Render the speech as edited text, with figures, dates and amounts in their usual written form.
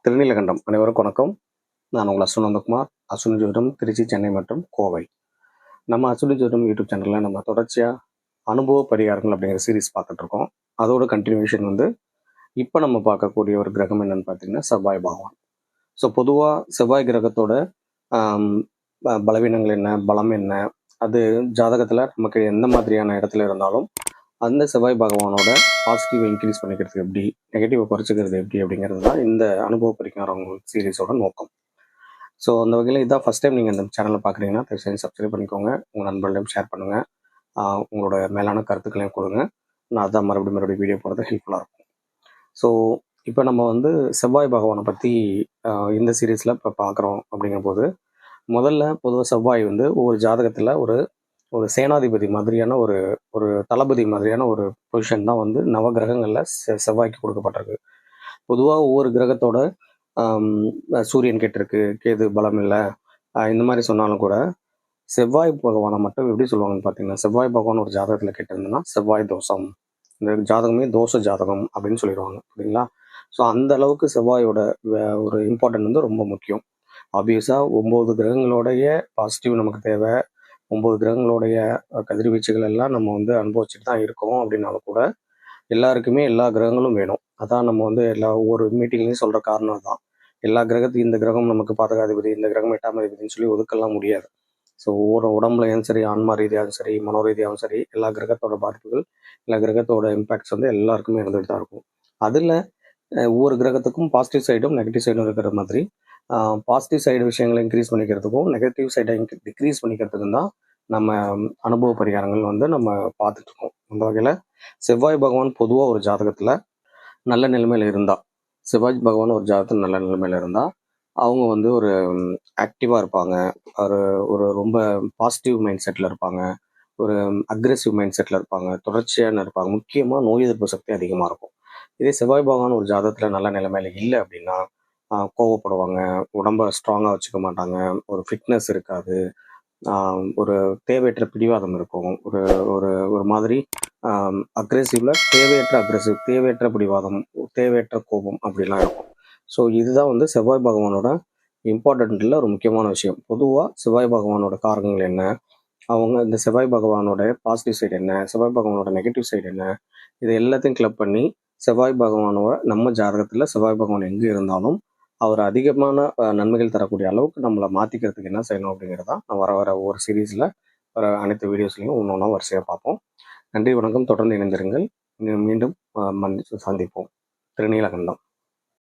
திருநீலகண்டம் அனைவருக்கும் வணக்கம். நான் உங்கள் அஸ்வின் நந்தகுமார். அஸ்வின் ஜோதிடம் திருச்சி, சென்னை மற்றும் கோவை. நம்ம அஸ்வின் ஜோதிடம் யூடியூப் சேனலில் நம்ம தொடர்ச்சியாக அனுபவ பரிகாரங்கள் அப்படிங்கிற சீரீஸ் பார்த்துட்ருக்கோம். அதோட கண்டினியூஷன் இப்போ நம்ம பார்க்கக்கூடிய ஒரு கிரகம் என்னன்னு பார்த்தீங்கன்னா செவ்வாய் பகவான். ஸோ பொதுவாக செவ்வாய் கிரகத்தோட பலவீனங்கள் என்ன, பலம் என்ன, அது ஜாதகத்தில் நமக்கு எந்த மாதிரியான இடத்துல இருந்தாலும் அந்த செவ்வாய் பகவானோட பாசிட்டிவை இன்க்ரீஸ் பண்ணிக்கிறதுக்கு எப்படி, நெகட்டிவை குறைச்சிக்கிறது எப்படி அப்படிங்கிறது தான் இந்த அனுபவ பரிகாரம் சீரீஸோட நோக்கம். ஸோ அந்த வகையில் இதான் ஃபஸ்ட் டைம் நீங்கள் இந்த சேனலை பார்க்குறீங்கன்னா தயவுசெய்து சப்ஸ்கிரைப் பண்ணிக்கோங்க, உங்கள் நண்பர்களையும் ஷேர் பண்ணுங்கள், உங்களோட மேலான கருத்துக்களையும் கொடுங்க. நான் அதான் மறுபடியும் வீடியோ போடுறது ஹெல்ப்ஃபுல்லாக இருக்கும். ஸோ இப்போ நம்ம செவ்வாய் பகவானை பற்றி இந்த சீரீஸில் இப்போ பார்க்குறோம் அப்படிங்கும்போது, முதல்ல பொதுவாக செவ்வாய் ஒவ்வொரு ஜாதகத்தில் ஒரு சேனாதிபதி மாதிரியான ஒரு தளபதி மாதிரியான ஒரு பொசிஷன் தான் நவ கிரகங்களில் செவ்வாய்க்கு கொடுக்கப்பட்டிருக்கு. பொதுவாக ஒவ்வொரு கிரகத்தோட சூரியன் கேட்டிருக்கு, கேது பலம் இல்லை, இந்த மாதிரி சொன்னாலும் கூட செவ்வாய் பகவானை மட்டும் எப்படி சொல்லுவாங்கன்னு பார்த்தீங்கன்னா, செவ்வாய் பகவான் ஒரு ஜாதகத்தில் கேட்டிருந்ததுன்னா செவ்வாய் தோஷம், இந்த ஜாதகமே தோஷ ஜாதகம் அப்படின்னு சொல்லிடுவாங்க, சரிங்களா? ஸோ அந்த அளவுக்கு செவ்வாயோட ஒரு இம்பார்ட்டன்ட் ரொம்ப முக்கியம். ஆப்வியஸாக 9 கிரகங்களோடைய பாசிட்டிவ் நமக்கு தேவை. 9 கிரகங்களுடைய கதிர்வீச்சுகள் எல்லாம் நம்ம அனுபவிச்சுட்டு தான் இருக்கோம். அப்படின்னாலும் கூட எல்லாருக்குமே எல்லா கிரகங்களும் வேணும். அதான் நம்ம எல்லா ஒவ்வொரு மீட்டிங்லையும் சொல்கிற காரணம் தான். எல்லா கிரகத்தையும் இந்த கிரகம் நமக்கு பாதகாதிபதி, இந்த கிரகம் 8ஆம் அதிபதினு சொல்லி ஒதுக்கலாம் முடியாது. ஸோ ஒவ்வொரு உடம்புலையும் சரி, ஆன்மா ரீதியாகவும் சரி, மனோ ரீதியாகவும் சரி, எல்லா கிரகத்தோட பாதிப்புகள், எல்லா கிரகத்தோட இம்பேக்ட்ஸ் எல்லாருக்குமே இருந்துகிட்டு தான் இருக்கும். அதில் ஒவ்வொரு கிரகத்துக்கும் பாசிட்டிவ் சைடும் நெகட்டிவ் சைடும் இருக்கிற மாதிரி பாசிட்டிவ் சைடு விஷயங்களை இன்க்ரீஸ் பண்ணிக்கிறதுக்கும் நெகட்டிவ் சைடை டிக்ரீஸ் பண்ணிக்கிறதுக்கும் தான் நம்ம அனுபவ பரிகாரங்கள் நம்ம பார்த்துட்ருக்கோம். அந்த வகையில் செவ்வாய் பகவான் பொதுவாக ஒரு ஜாதகத்தில் நல்ல நிலைமையில் இருந்தால், செவ்வாய் பகவான் ஒரு ஜாதகத்தில் நல்ல நிலைமையில் இருந்தால் அவங்க ஒரு ஆக்டிவாக இருப்பாங்க, ஒரு ரொம்ப பாசிட்டிவ் மைண்ட் செட்டில் இருப்பாங்க, ஒரு அக்ரெசிவ் மைண்ட் செட்டில் இருப்பாங்க, தொடர்ச்சியான இருப்பாங்க, முக்கியமாக நோய் எதிர்ப்பு சக்தி அதிகமாக இருக்கும். இதே செவ்வாய் பகவான் ஒரு ஜாதகத்தில் நல்ல நிலைமையில் இல்லை அப்படின்னா கோவப்படுவாங்க, உடம்ப ஸ்ட்ராங்காக வச்சுக்க மாட்டாங்க, ஒரு ஃபிட்னஸ் இருக்காது, ஒரு தேவையற்ற பிடிவாதம் இருக்கும், ஒரு ஒரு ஒரு மாதிரி அக்ரெசிவில் தேவையற்ற பிடிவாதம், தேவையற்ற கோபம் அப்படிலாம் இருக்கும். ஸோ இதுதான் செவ்வாய் பகவானோட இம்பார்ட்டண்ட்டில் ஒரு முக்கியமான விஷயம். பொதுவாக செவ்வாய் பகவானோட காரகங்கள் என்ன, அவங்க இந்த செவ்வாய் பகவானோட பாசிட்டிவ் சைடு என்ன, செவ்வாய் பகவானோட நெகட்டிவ் சைடு என்ன, இது எல்லாத்தையும் கிளப் பண்ணி செவ்வாய் பகவானோட நம்ம ஜாதகத்தில் செவ்வாய் பகவான் எங்கே இருந்தாலும் அவர் அதிகமான நன்மைகள் தரக்கூடிய அளவுக்கு நம்மளை மாற்றிக்கிறதுக்கு என்ன செய்யணும் அப்படிங்கிறதான் நான் வர ஒவ்வொரு சீரீஸில் வர அனைத்து வீடியோஸ்லையும் ஒன்றா வரிசையாக பார்ப்போம். நன்றி, வணக்கம். தொடர்ந்து இணைந்திருங்கள். மீண்டும் சந்திப்போம். திருநீலகண்டம்.